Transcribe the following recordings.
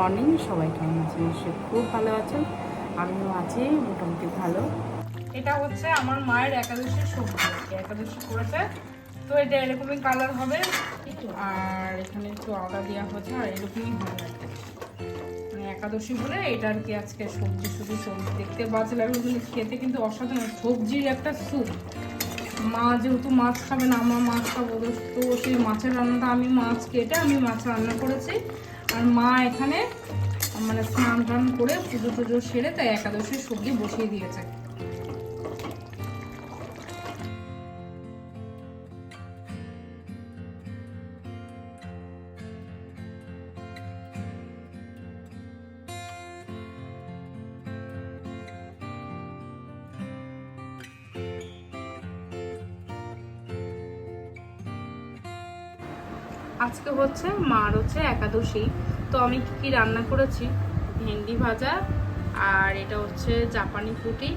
Morning, সবাই কেমন আছেন? নিশ্চয়ই খুব ভালো আছেন। আমিও আছি মোটামুটি ভালো। এটা হচ্ছে আমার মায়ের একাদশীর সবজি, একাদশী করেছে তো এটা এরকমই কালার হবে, আর এখানে একটু আদা দেওয়া হয়েছে, আর এরকমই হবে আর কি। মানে একাদশী বলে এটা আর কি আজকে সবজি, শুধু সবজি দেখতে বাজে লাগবে কিন্তু খেতে কিন্তু অসাধারণ। সবজির একটা স্যুপ। মা যেহেতু মাছ খাবে না, আমরা মাছ খাবো, তো সেই মাছের রান্নাটা আমি মাছ রান্না করেছি। আর মা এখানে মানে স্নান টান করে পুজো টুজো সেরে তাই একাদশীর সবজি বসিয়ে দিয়েছে। আজকে হচ্ছে মার হচ্ছে একাদশী, তো আমি কি রান্না করেছি, ভেন্ডি ভাজা, আর এটা হচ্ছে জাপানি পুঁটি,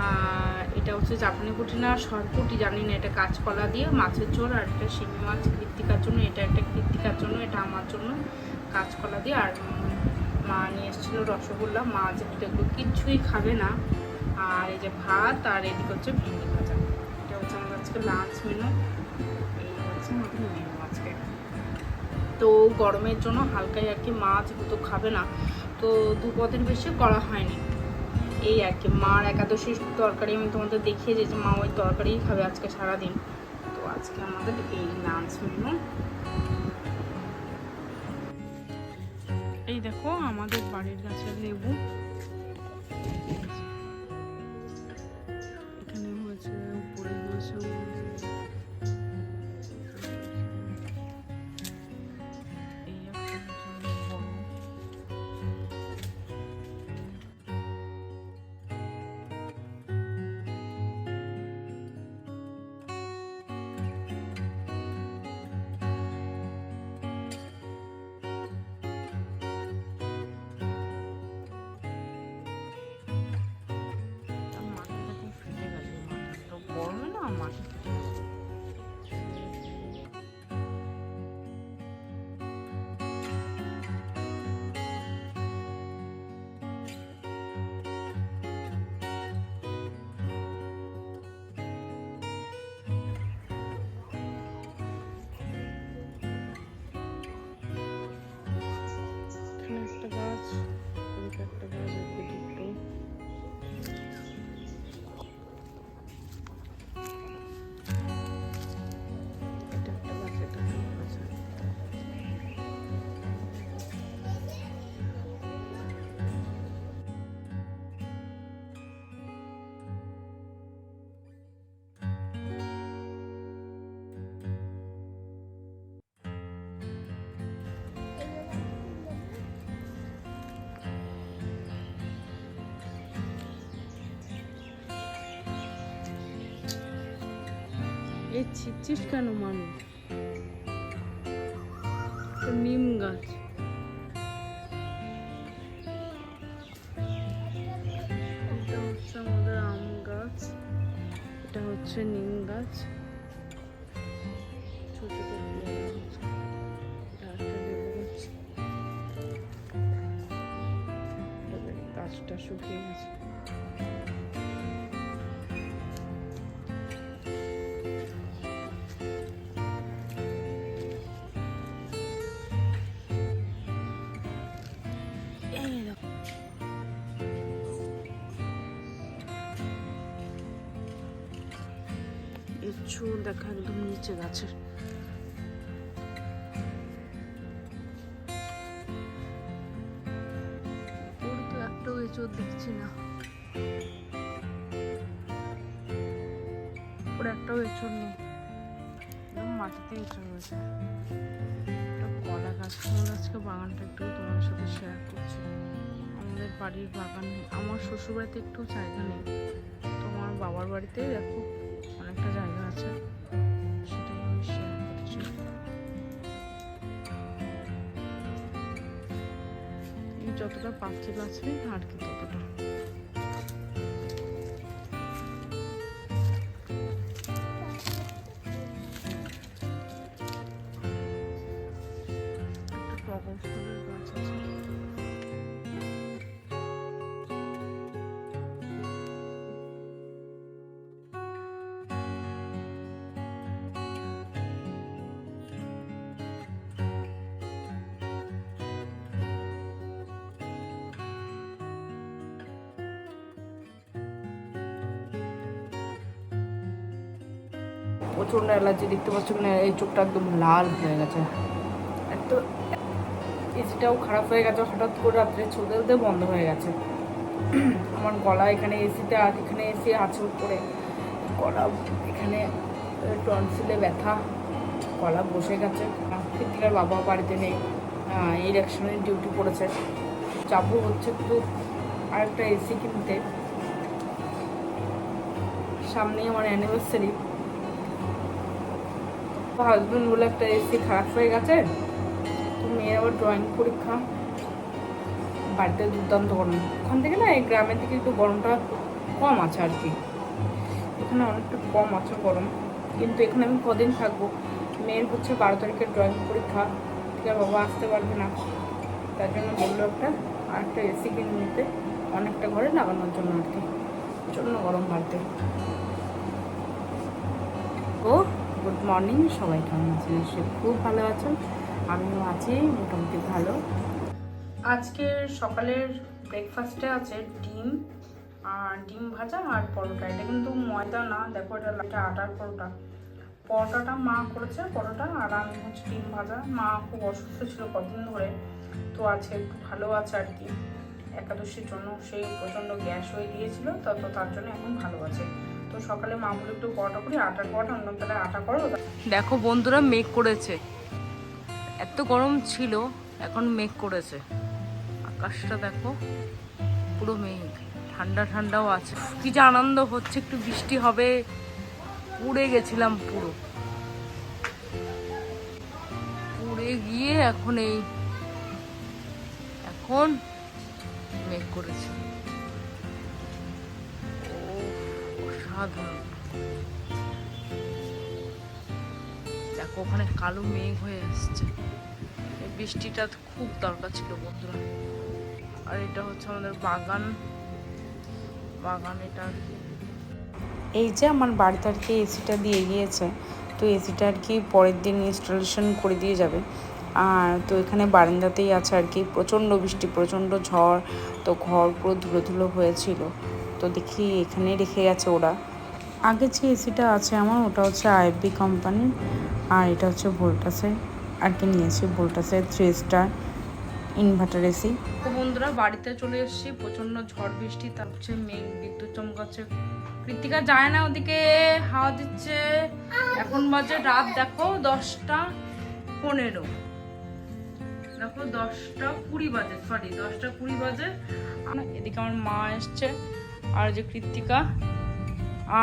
আর এটা হচ্ছে জাপানি পুঁটি না সরপুঁটি জানি না, এটা কাঁচকলা দিয়ে মাছের ঝোল, আর এটা শিঙি মাছ কৃত্তিকার জন্য, এটা একটা কৃত্তিকার জন্য, এটা আমার জন্য কাঁচকলা দিয়ে। আর মা নিয়ে এসেছিলো রসগোল্লা, মা যেহেতু এগুলো কিচ্ছুই খাবে না। আর এই যে ভাত, আর এদিকে হচ্ছে ভেন্ডি ভাজা। এটা হচ্ছে আমাদের আজকে লাঞ্চ মেনু, এই হচ্ছে আমাদের মেনু আজকে। তো গরমের জন্য হালকাই আর কি, মা যেহেতু খাবে না তো দুপদের বেশি করা হয়নি। এই আর কি, মার একাদশীর তরকারি আমি তোমাদের দেখিয়ে যে মা ওই তরকারিই খাবে আজকে সারাদিন। তো আজকে আমাদের এই লাঞ্চ মেনু। এই দেখো আমাদের বাড়ির গাছের লেবু, এখানে হয়েছে, উপরে হয়েছে, গরমে না মাটি একটা গাছ, একটা গাছ, দুটো, এটা একটা গাছ, এটা গাছ। এই ছিটছিস কেন মানুষ? নিম গাছ, এটা হচ্ছে আমাদের আম গাছ, এটা হচ্ছে নিম গাছ, ছোট ছোট গাছটা শুকিয়ে গেছে। চুল দেখা একদম নিচে গাছের। ওর তো একটাও এঁচড় দেখছি না, ওর একটাও এঁচড় নেই, একদম মাটিতে এঁচড় হয়েছে। কলা গাছ, কলা গাছকে বাগানটা একটু তোমার সাথে শেয়ার করছি। আমাদের বাড়ির বাগান, আমার শ্বশুরবাড়িতে একটু জায়গা নেই, তো আমার বাবার বাড়িতে দেখো অনেকটা জায়গা আছে, সেটাই আমি শেয়ার করছি। যতটা পাখি বাঁচবে আর কি ততটা। একটা টগর ফুলের গাছ আছে। প্রচণ্ড অ্যালার্জি, দেখতে পাচ্ছ না, এই চোখটা একদম লাল হয়ে গেছে। এত এসিটাও খারাপ হয়ে গেছে, হঠাৎ করে রাত্রে চলতে বন্ধ হয়ে গেছে। আমার গলা এখানে এসিতে, আর এখানে এসি আছে উপরে, গলা এখানে টনসিলে ব্যথা, গলা বসে গেছে। কৃতিকার বাবা বাড়িতে নেই, ইলেকশনের ডিউটি পড়েছে। যাবো হচ্ছে একটু আরেকটা এসি কিনতে, সামনেই আমার অ্যানিভার্সারি। হাজবেন্ড বলে একটা এসি খারাপ হয়ে গেছে, তো মেয়ের আবার ড্রয়িং পরীক্ষা। বাড়িতে দুর্দান্ত গরম, ওখান থেকে না এই গ্রামের থেকে একটু গরমটা কম আছে আর কি, এখানে অনেকটা কম আছে গরম। কিন্তু এখানে আমি কদিন থাকবো, মেয়ের হচ্ছে 12 তারিখের ড্রয়িং পরীক্ষা, ঠিক আছে, বাবা আসতে পারবে না, তার জন্য বললো আরেকটা এসি কিনে নিতে, অনেকটা ঘরে লাগানোর জন্য আর কি, প্রচণ্ড গরম বাড়তে। ও গুড মর্নিং, সবাই কেমন আছেন? নিশ্চয়ই খুব ভালো আছেন, আমিও আছি মোটামুটি ভালো। আজকের সকালের ব্রেকফাস্টে আছে ডিম আর ডিম ভাজা আর পরোটা। এটা কিন্তু ময়দা না, দেখো এটা আটার পরোটা। পরোটাটা মা করেছে, পরোটা, আর আমি হচ্ছে ডিম ভাজা। মা খুব অসুস্থ ছিল কদিন ধরে, তো আজকে একটু ভালো আছে আর কি। একাদশীর জন্য সেই প্রচণ্ড গ্যাস হয়ে গিয়েছিল, তো তার জন্য এখন ভালো আছে। তো সকালে মা বলে একটু পরোটা করি, আটার পরোটা, অন্য তাহলে আটা করো। দেখো বন্ধুরা, মেঘ করেছে, এত গরম ছিল, এখন মেঘ করেছে, আকাশটা দেখো পুরো মেঘ, ঠান্ডা ঠান্ডাও আছে। কি যে আনন্দ হচ্ছে, একটু বৃষ্টি হবে, পুড়ে গেছিলাম পুরো, পুড়ে গিয়ে এখন মেঘ করেছে। অসাধারণ, দেখো ওখানে কালো মেঘ হয়ে আসছে, এই বৃষ্টিটা খুব দরকার ছিল বন্ধুরা। আর এটা হচ্ছে আমাদের বাগান এটা আর কি। এই যে আমার বাড়িতে আর কি এসিটা দিয়ে গিয়েছে, তো এসিটা আর কি পরের দিন ইনস্টলেশন করে দিয়ে যাবে। আর তো এখানে বারান্দাতেই আছে আর কি, প্রচণ্ড বৃষ্টি, প্রচণ্ড ঝড়, তো ঘর পুরো ধুলো ধুলো হয়েছিল, তো দেখি এখানে রেখে গেছে ওরা। আগে যে এসিটা আছে আমার, ওটা হচ্ছে আইএফবি কোম্পানির, আর এটা হচ্ছে ভোল্টাসের আর কি নিয়েছি, ভোল্টাসের 3 স্টার ইনভার্টার এসি। তো বন্ধুরা বাড়িতে চলে এসেছি, প্রচণ্ড ঝড় বৃষ্টি, তার হচ্ছে মেঘ, বিদ্যুৎ চমকাচ্ছে। কৃতিকা যায় না ওদিকে, হাওয়া দিচ্ছে। এখন বাজে রাত দেখো 10:15, দেখো 10:20 বাজে, সরি 10:20 বাজে। এদিকে আমার মা এসছে, আর যে কৃতিকা।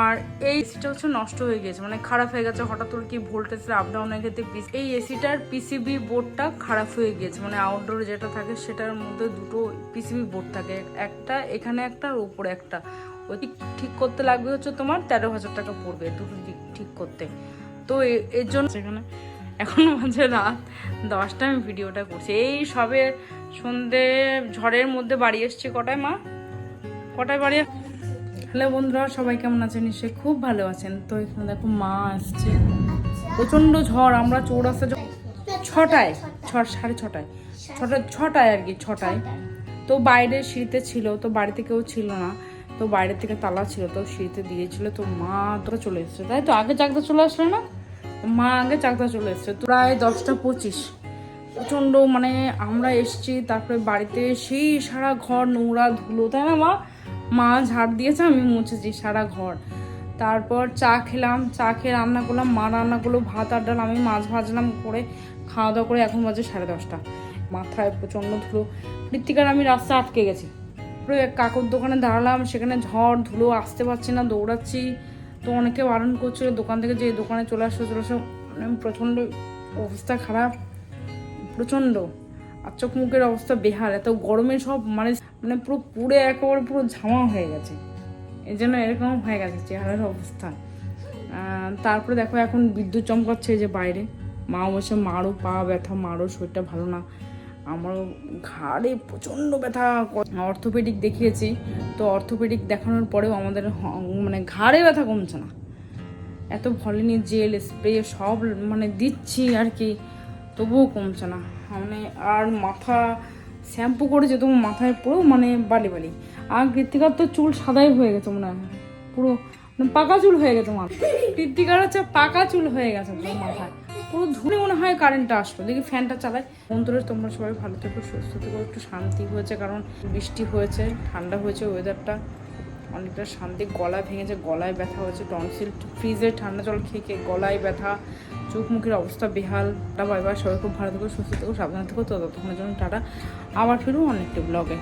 আর এই এসিটা হচ্ছে নষ্ট হয়ে গেছে, মানে খারাপ হয়ে গেছে হঠাৎ করে, কি ভোল্টেজের আপ ডাউনের ক্ষেত্রে এই এসিটার পিসিবি বোর্ডটা খারাপ হয়ে গিয়েছে। মানে আউটডোর যেটা থাকে সেটার মধ্যে দুটো পিসিবি বোর্ড থাকে, একটা এখানে একটা আর উপরে একটা। ওই ঠিক করতে লাগবে হচ্ছে তোমার 13,000 টাকা পড়বে দুটো ঠিক করতে। তো এর জন্য সেখানে এখন মাঝে রাত 10টা আমি ভিডিওটা করছি। এই সবে সন্ধে ঝড়ের মধ্যে বাড়ি এসছি। কটায় মা, কটায় বাড়ি? হ্যালো বন্ধুরা, সবাই কেমন আছেন? নিশ্চয়ই খুব ভালো আছেন। তো এখানে দেখো মা আসছে, প্রচণ্ড ঝড়। আমরা চৌরাস্তা 6টায়, 6:30 আর কি, 6টায়। তো বাইরে সিঁড়িতে ছিল, তো বাড়িতে কেউ ছিল না, তো বাইরের থেকে তালা ছিল, তো সিঁড়িতে দিয়েছিল। তো মা তোরা চলে এসছে, তাই তো আগে চাকদা চলে আসলে না, মা আগে চাকদা চলে এসছে। তো প্রায় 10:25, প্রচণ্ড মানে আমরা এসছি, তারপরে বাড়িতে সেই সারা ঘর নোংরা ধুলো, তাই না মা? মা ঝাড় দিয়েছে, আমি মুছেছি সারা ঘর। তারপর চা খেলাম, চা খেয়ে রান্না করলাম, মা রান্না করলো ভাত আর ডাল, আমি মাছ ভাজলাম, করে খাওয়া দাওয়া করে এখন বাজে 10:30। মাথায় প্রচণ্ড ধুলো। কৃতিকার আমি রাস্তা আটকে গেছি, পুরো কাকুর দোকানে দাঁড়ালাম, সেখানে ঝড় ধুলো, আসতে পারছি না, দৌড়াচ্ছি। তো অনেকে বারণ করছিল দোকান থেকে, যে দোকানে চলে আসো, মানে প্রচণ্ড অবস্থা খারাপ, প্রচণ্ড। আর চোখ মুখের অবস্থা বেহাল, এত গরমে সব মানে মানে পুরো পুড়ে একেবারে পুরো ঝামা হয়ে গেছে, এই জন্য এরকম হয়ে গেছে চেহারার অবস্থা। তারপরে দেখো এখন বিদ্যুৎ চমকাচ্ছে যে বাইরে। মা বসে, মারও পা ব্যথা, মারও শরীরটা ভালো না, আমারও ঘাড়ে প্রচণ্ড ব্যথা। অর্থোপেডিক দেখিয়েছি, তো অর্থোপেডিক দেখানোর পরেও আমাদের মানে ঘাড়ে ব্যথা কমছে না। এত ভলিনি জেল স্প্রে সব মানে দিচ্ছি আর কি, তবুও কমছে না। মানে আর মাথা শ্যাম্পু করেছে, তবু মাথায় পুরো মানে বালি বালি। আর কৃতিকার তো চুল সাদাই হয়ে গেছে মনে হয়, পুরো পাকা চুল হয়ে গেছে মা, কৃত্তিকার হচ্ছে পাকা চুল হয়ে গেছে তোর মাথায়, পুরো ধুলে মনে হয় কারেন্টটা আসলো। দেখি ফ্যানটা চালাই। বন্ধুরা তোমরা সবাই ভালো থেকো, সুস্থ থেকো, একটু শান্তি হয়েছে কারণ বৃষ্টি হয়েছে, ঠান্ডা হয়েছে, ওয়েদারটা অনেকটা শান্তি। গলা ভেঙেছে, গলায় ব্যথা হয়েছে, টনসিল, ফ্রিজের ঠান্ডা জল খেয়ে খেয়ে গলায় ব্যথা, চোখ মুখের অবস্থা বেহাল। বাই বাই, সবাই খুব ভালো থেকো, সুস্থ থেকো, সাবধানে থেকো। তো ততক্ষণের জন্য টাটা, আবার ফিরবো অনেকটা ব্লগে।